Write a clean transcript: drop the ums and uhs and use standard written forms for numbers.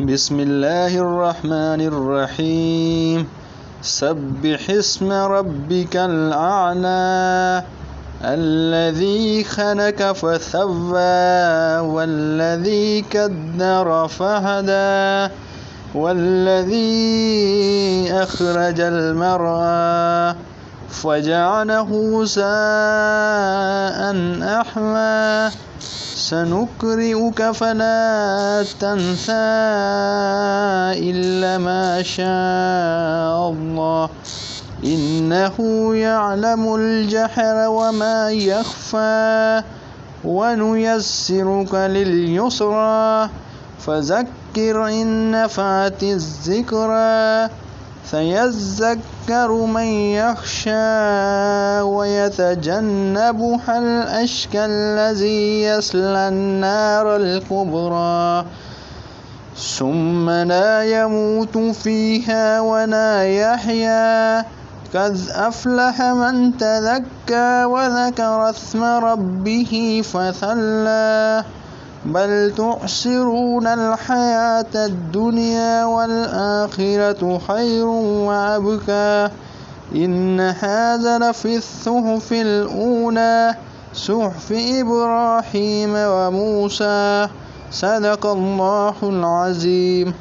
بسم الله الرحمن الرحيم سبح اسم ربك الأعلى الذي خلق فسوى والذي قدر فهدى والذي أخرج المرعى فجعله ساء أحوى سنقرئك فلا تنسى إلا ما شاء الله إنه يعلم الجهر وما يخفى ونيسرك لليسرى فذكر إن نفعت الذكرى سيذكر من يخشى ويتجنبها الأشقى الذي يصلى النار الكبرى ثم لا يموت فيها ولا يحيا قد أفلح من تزكى وذكر اسم ربه فصلى بل تؤثرون الحياة الدنيا والآخرة خير وأبقى إن هذا لفي الصحف الأولى صحف إبراهيم وموسى صدق الله العظيم.